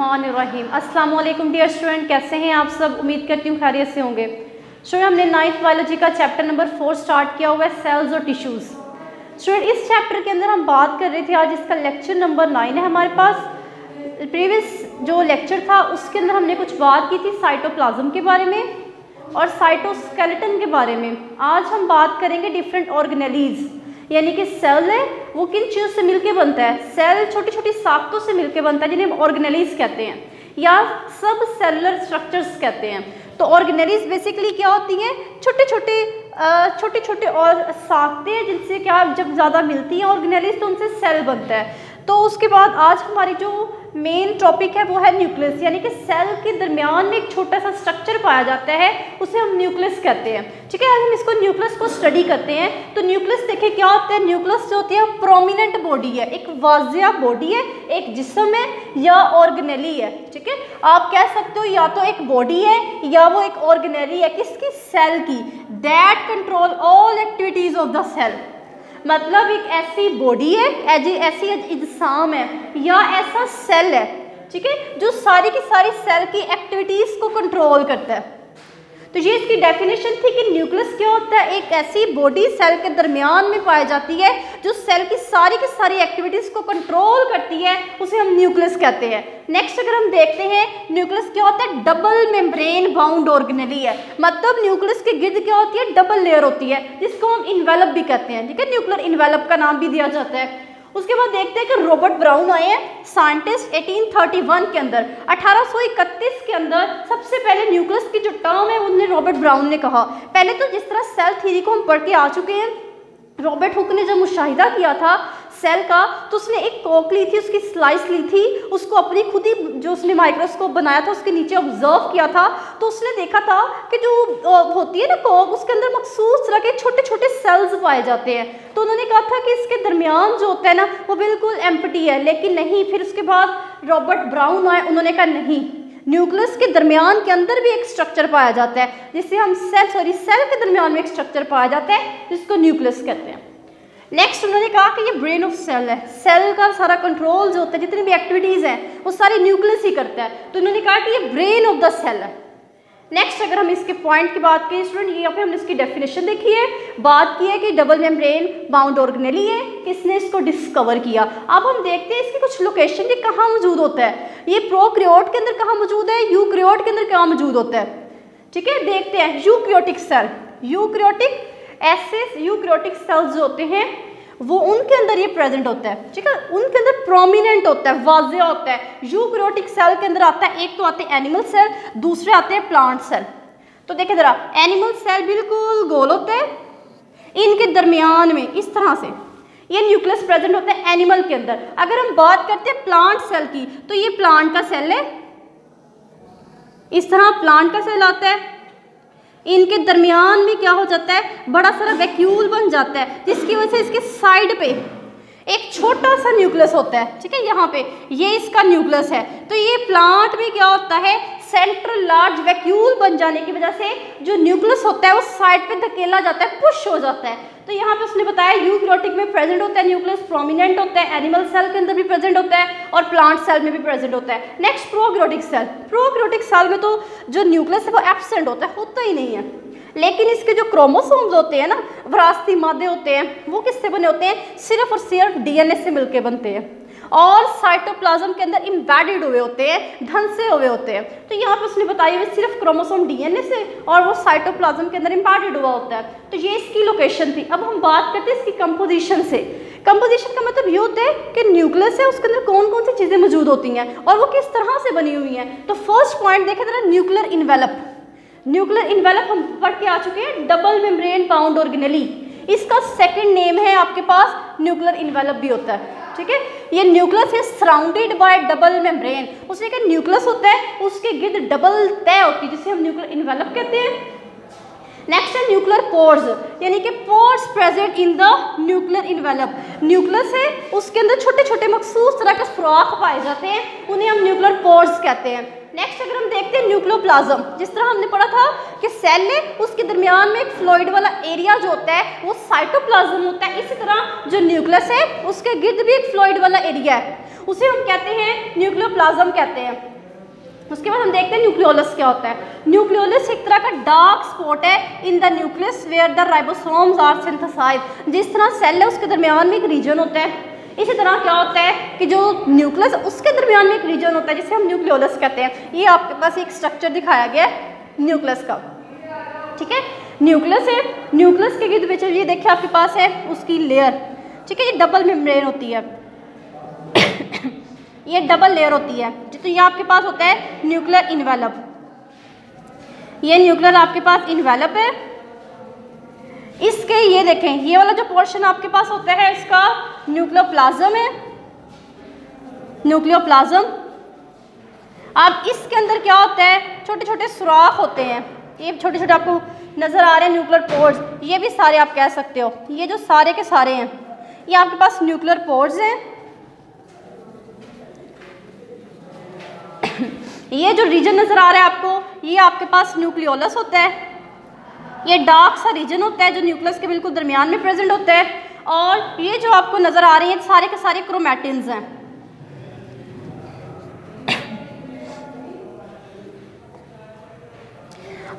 बिस्मिल्लाहिर्रहमानिर्रहीम। अस्सलाम वालेकुम डियर स्टूडेंट, कैसे हैं आप सब? उम्मीद करती हूँ खैरियत से होंगे। स्टूडेंट, हमने 9th बायोलॉजी का चैप्टर नंबर 4 स्टार्ट किया हुआ है, सेल्स और टिश्यूज़। स्टूडेंट, इस चैप्टर के अंदर हम बात कर रहे थे, आज इसका लेक्चर नंबर 9 है हमारे पास। प्रीवियस जो लेक्चर था उसके अंदर हमने कुछ बात की थी साइटोप्लाज्म के बारे में और साइटोस्केलेटन के बारे में। आज हम बात करेंगे डिफरेंट ऑर्गेनेलीज, यानी कि सेल है वो किन चीज़ों से मिलके बनता है। सेल छोटी छोटी साख्तों से मिलके बनता है जिन्हें हम ऑर्गेनेलीज कहते हैं या सब सेलुलर स्ट्रक्चर्स कहते हैं। तो ऑर्गेनेलीज बेसिकली क्या होती हैं? छोटे छोटे और साख्तें जिनसे क्या जब ज़्यादा मिलती हैं ऑर्गेनेलीज तो उनसे सेल बनता है। तो उसके बाद आज हमारी जो मेन टॉपिक है वो है न्यूक्लियस, यानी कि सेल के दरमियान में एक छोटा सा स्ट्रक्चर पाया जाता है, उसे हम न्यूक्लियस कहते हैं। ठीक है, आज हम इसको न्यूक्लियस को स्टडी करते हैं। तो न्यूक्लियस देखिए क्या होता है। न्यूक्लियस जो होती है प्रोमिनेंट बॉडी है, एक वाजिया बॉडी है, एक जिस्म है या ऑर्गेनेली है। ठीक है, आप कह सकते हो या तो एक बॉडी है या वो एक ऑर्गेनेली है, किसकी? सेल की। That control all activities of the cell, मतलब एक ऐसी बॉडी है, ऐसी इज्साम है या ऐसा सेल है, ठीक है, जो सारी की सारी सेल की एक्टिविटीज को कंट्रोल करता है। तो ये इसकी डेफिनेशन थी कि न्यूक्लियस क्या होता है? एक ऐसी बॉडी सेल के दरमियान में पाई जाती है जो सेल की सारी एक्टिविटीज को कंट्रोल करती है, उसे हम न्यूक्लियस कहते हैं। नेक्स्ट अगर हम देखते हैं न्यूक्लियस क्या होता है? डबल मेम्ब्रेन बाउंड ऑर्गेनेली है, मतलब न्यूक्लियस के गिर्द क्या होती है? डबल लेयर होती है, जिसको हम इन्वेलप भी कहते हैं। ठीक है, न्यूक्लियर इन्वेलप का नाम भी दिया जाता है। उसके बाद देखते हैं कि रॉबर्ट ब्राउन आए हैं साइंटिस्ट 1831 के अंदर। 1831 के अंदर सबसे पहले न्यूक्लियस की जो टर्म है उन्हें रॉबर्ट ब्राउन ने कहा। पहले तो जिस तरह सेल थ्योरी को हम पढ़ के आ चुके हैं, रॉबर्ट हुक ने जब मुशाहिदा किया था सेल का तो उसने एक कॉक ली थी, उसकी स्लाइस ली थी, उसको अपनी खुद ही जो उसने माइक्रोस्कोप बनाया था उसके नीचे ऑब्जर्व किया था। तो उसने देखा था कि जो होती है ना कॉक, उसके अंदर मखसूस तरह के छोटे छोटे सेल्स पाए जाते हैं। तो उन्होंने कहा था कि इसके दरमियान जो होता है ना वो बिल्कुल एम्प्टी है, लेकिन नहीं। फिर उसके बाद रॉबर्ट ब्राउन आए, उन्होंने कहा नहीं, न्यूक्लियस के दरमियान के अंदर भी एक स्ट्रक्चर पाया जाता है, जिससे हम सेल के दरमियान में एक स्ट्रक्चर पाया जाता है जिसको न्यूक्लियस कहते हैं। नेक्स्ट उन्होंने कहा कि ये ब्रेन ऑफ सेल है, सेल का सारा कंट्रोल जो होता है, जितनी भी एक्टिविटीज़ हैं वो सारी न्यूक्लियस ही करता है। तो उन्होंने कहा कि ये ब्रेन ऑफ द सेल है। नेक्स्ट अगर हम इसके पॉइंट की बात करें स्टूडेंट, यहाँ पे हमने इसकी डेफिनेशन देखी है, बात की है कि डबल मेम्ब्रेन बाउंड ऑर्गेनेली है। किसने इसको डिस्कवर किया? अब हम देखते हैं इसकी कुछ लोकेशन ये कहाँ मौजूद होता है। ये प्रोकैरियोट के अंदर कहाँ मौजूद है, यूकैरियोट के अंदर कहाँ मौजूद होता है। ठीक है, देखते हैं यूकैरियोटिक सेल, यूकैरियोटिक सेल्स जो होते हैं वो उनके अंदर ये प्रेजेंट होता है। ठीक है, उनके अंदर प्रोमिनेंट होता है, वाज़ेह होता है। यूकैरियोटिक सेल के अंदर आता है, एक तो आते हैं एनिमल सेल, दूसरे आते हैं प्लांट सेल। तो देखिए जरा, एनिमल सेल बिल्कुल गोल होता है, इनके दरमियान में इस तरह से ये न्यूक्लियस प्रेजेंट होता है एनिमल के अंदर। अगर हम बात करते हैं प्लांट सेल की तो ये प्लांट का सेल है, इस तरह प्लांट का सेल आता है, इनके दरमियान में क्या हो जाता है? बड़ा सारा वैक्यूल बन जाता है, जिसकी वजह से इसके साइड पे एक छोटा सा न्यूक्लियस होता है। ठीक है, यहाँ पे ये इसका न्यूक्लियस है। तो ये प्लांट में क्या होता है? सेंट्रल लार्ज वैक्यूल बन जाने की वजह से जो न्यूक्लियस होता है वो साइड पे धकेला जाता है, पुश हो जाता है। तो यहाँ पे उसने बताया यूकैरियोटिक में प्रेजेंट होता है न्यूक्लियस, प्रोमिनेंट होता है, एनिमल सेल के अंदर भी प्रेजेंट होता है और प्लांट सेल में भी प्रेजेंट होता है। Next prokaryotic cell, prokaryotic cell में तो जो न्यूक्लियस है वो एब्सेंट होता ही नहीं है, लेकिन इसके जो क्रोमोसोम्स होते हैं ना, विरासती मादे होते हैं, वो किससे बने होते हैं? सिर्फ और सिर्फ डीएनए से मिलके बनते हैं और साइटोप्लाज्म के अंदर एम्बेडेड हुए होते हैं, धंसे हुए होते हैं। तो यहाँ पे उसने बताया हुआ सिर्फ क्रोमोसोम डीएनए से और वो साइटोप्लाज्म के अंदर एम्बेडेड हुआ होता है। तो ये इसकी लोकेशन थी। अब हम बात करते हैं इसकी कंपोजिशन से। कंपोजिशन का मतलब ये होता है कि न्यूक्लियस है, उसके अंदर कौन कौन सी चीज़ें मौजूद होती हैं और वो किस तरह से बनी हुई हैं। तो फर्स्ट पॉइंट देखें जरा, न्यूक्लियर इन्वेलप। न्यूक्लियर इन्वेलप हम पढ़ के आ चुके हैं, डबल मेम्ब्रेन बाउंड ऑर्गेनेली। इसका सेकंड नेम है आपके पास न्यूक्लियर इन्वेलप भी होता है। ठीक है, ये न्यूक्लियस है सराउंडेड बाय डबल मेम्ब्रेन। उसमें क्या न्यूक्लियस होता है, उसके गिर्द डबल तह होती है, जिसे हम न्यूक्लियर इन्वेलप कहते हैं। नेक्स्ट है न्यूक्लियर पोर्स, यानी कि pores present in the nuclear envelope. Nucleus है, उसके अंदर छोटे छोटे मखसूस तरह के सुराख पाए जाते हैं, उन्हें हम न्यूक्लियर पोर्स कहते हैं। नेक्स्ट अगर हम देखते हैं न्यूक्लियोप्लाज्म, जिस तरह हमने पढ़ा था कि सेल है उसके दरमियान में एक फ्लूइड वाला एरिया जो होता है वो साइटोप्लाज्म होता है। इसी तरह जो न्यूक्लियस है उसके गिर्द भी एक फ्लूइड वाला एरिया है। उसे हम कहते हैं न्यूक्लियोप्लाज्म कहते हैं। उसके बाद हम देखते हैं न्यूक्लियोलस क्या होता है। न्यूक्लियोलस एक तरह का डार्क स्पॉट है in the nucleus where the ribosomes are synthesised. जिस तरह सेल है उसके दरमियान में एक रीजन होता है, इसी तरह क्या होता है कि जो न्यूक्लियस उसके दरमियान में एक रीजन होता है जिसे हम न्यूक्लियोलस कहते हैं। ये आपके पास एक स्ट्रक्चर दिखाया गया है न्यूक्लियस का, ठीक है। न्यूक्लियस है, न्यूक्लियस के गिर्द बीच ये देखिए आपके पास है उसकी लेयर, ठीक है। ये डबल मेम्ब्रेन होती है ये डबल लेयर होती है। तो ये आपके पास होता है न्यूक्लियर इन्वेलप, ये न्यूक्लियर आपके पास इन्वेलप है। इसके ये देखें ये वाला जो पोर्शन आपके पास होता है इसका न्यूक्लियोप्लाज्म है, न्यूक्लियोप्लाज्म। अब इसके अंदर क्या होता है, छोटे छोटे सुराख होते हैं, ये छोटे छोटे आपको नजर आ रहे हैं न्यूक्लियर पोर्स, ये भी सारे आप कह सकते हो। ये जो सारे के सारे हैं ये आपके पास न्यूक्लियर पोर्स हैं। ये जो रीजन नजर आ रहा है आपको ये आपके पास न्यूक्लियोलस होता है। ये डार्क सा रीजन होता है जो न्यूक्लियस के बिल्कुल दरमियान में प्रेजेंट होता है। और ये जो आपको नजर आ रही है सारे के सारे क्रोमैटिन्स हैं।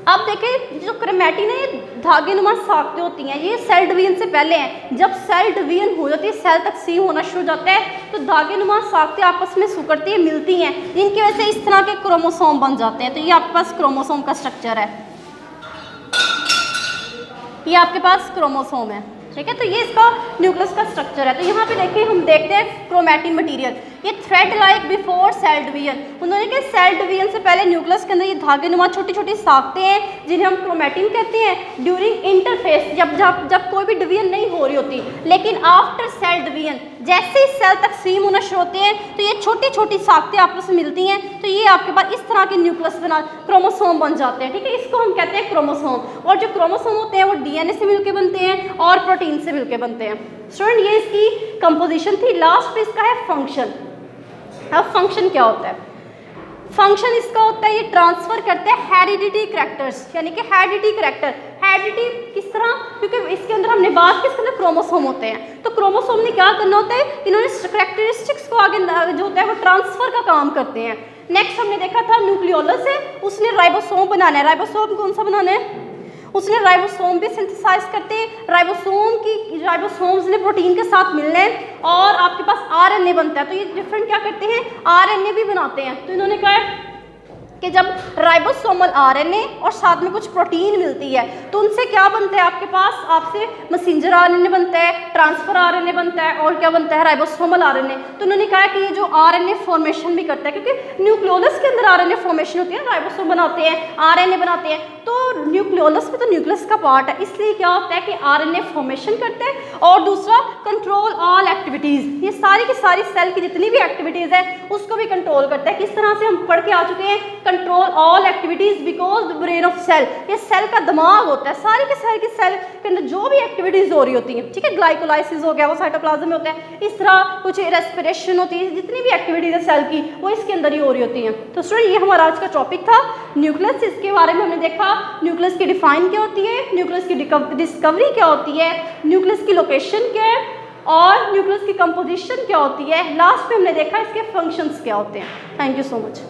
अब देखें जो क्रोमैटिन है ये धागे नुमा साख्तें होती हैं, ये सेल डिवीजन से पहले हैं। जब सेल डिवीजन हो जाती है, सेल तकसीम होना शुरू हो जाता है तो धागे नुमा साख्तें आपस में सिकुड़ती हैं, मिलती हैं, जिनकी वजह से इस तरह के क्रोमोसोम बन जाते हैं। तो ये आपके पास क्रोमोसोम का स्ट्रक्चर है, ये आपके पास क्रोमोसोम है, ठीक है। तो ये इसका न्यूक्लियस का स्ट्रक्चर है। तो यहाँ पे देखिए हम देखते हैं क्रोमैटिन मटेरियल, ये thread like before cell division. उन्होंने कहा सेल डिवीजन से पहले न्यूक्लियस के अंदर ये धागे नुमा छोटी छोटी साख्तें हैं जिन्हें हम क्रोमैटिन कहते हैं। ड्यूरिंग इंटरफेस जब कोई भी डिवीजन नहीं हो रही होती, लेकिन आफ्टर सेल डिवीजन जैसे ही सेल तकसीम होना शुरू होते हैं तो ये छोटी छोटी साख्तें आपस में मिलती हैं। तो ये आपके पास इस तरह के न्यूक्लियस बना क्रोमोसोम बन जाते हैं, ठीक है। इसको हम कहते हैं क्रोमोसोम। और जो क्रोमोसोम होते हैं वो डीएनए से मिलकर बनते हैं और प्रोटीन से मिलकर बनते हैं। स्टूडेंट ये इसकी कंपोजिशन थी। लास्ट पे इसका है फंक्शन। अब फंक्शन क्या होता है, फंक्शन इसका होता है ये ट्रांसफर करते हैं हेरिडिटी करैक्टर्स, यानी कि हेरिडिटी करैक्टर। हेरिडिटी किस तरह, क्योंकि इसके अंदर हमने बात की इसके अंदर क्रोमोसोम होते हैं, तो क्रोमोसोम ने क्या करना होता है, इन्होंने करैक्टरिस्टिक्स को आगे जो होता है वो ट्रांसफर का काम करते हैं। नेक्स्ट हमने देखा था न्यूक्लियोलस है, उसने राइबोसोम बनाना है। राइबोसोम कौन सा बनाना है, उसने राइबोसोम भी सिंथेसाइज करते हैं। राइबोसोम्स ने प्रोटीन के साथ मिलना है और आपके पास आरएनए बनता है। तो ये डिफरेंट क्या करते हैं, आरएनए भी बनाते हैं। तो इन्होंने कहा है कि जब राइबोसोमल आरएनए और साथ में कुछ प्रोटीन मिलती है तो उनसे क्या बनता है, आपके पास आपसे मैसेंजर आरएनए बनता है, ट्रांसफर आरएनए बनता है और क्या बनता है, राइबोसोमल आरएनए। तो उन्होंने कहा कि ये जो आरएनए फॉर्मेशन भी करता है, क्योंकि न्यूक्लियोलस के अंदर आरएनए फॉर्मेशन होती है, राइबोसोम बनाते हैं, आरएनए बनाते हैं। तो न्यूक्लियोलस में तो न्यूक्लियस का पार्ट है, इसलिए क्या होता है कि आरएनए फॉर्मेशन करते हैं। और दूसरा कंट्रोल ऑल एक्टिविटीज़, ये सारी की सारी सेल की जितनी भी एक्टिविटीज़ है उसको भी कंट्रोल करता है। किस तरह से हम पढ़ के आ चुके हैं, control all activities because the brain of cell. ये सेल का दिमाग होता है, सारी के सारी की सेल के अंदर जो भी एक्टिविटीज हो रही होती हैं, ठीक है। ग्लाइकोलाइसिस हो गया वो साइटोप्लाज्म में होता है, इस तरह कुछ रेस्पिरेशन होती है, जितनी भी एक्टिविटीज है सेल की वो इसके अंदर ही हो रही होती हैं। तो स्टूडेंट ये हमारा आज का टॉपिक था न्यूक्लियस। इसके बारे में हमने देखा न्यूक्लियस की डिफाइन क्या होती है, न्यूक्लियस की डिस्कवरी क्या होती है, न्यूक्लियस की लोकेशन क्या है और न्यूक्लियस की कंपोजिशन क्या होती है। लास्ट में हमने देखा इसके फंक्शंस क्या होते हैं। Thank you so much.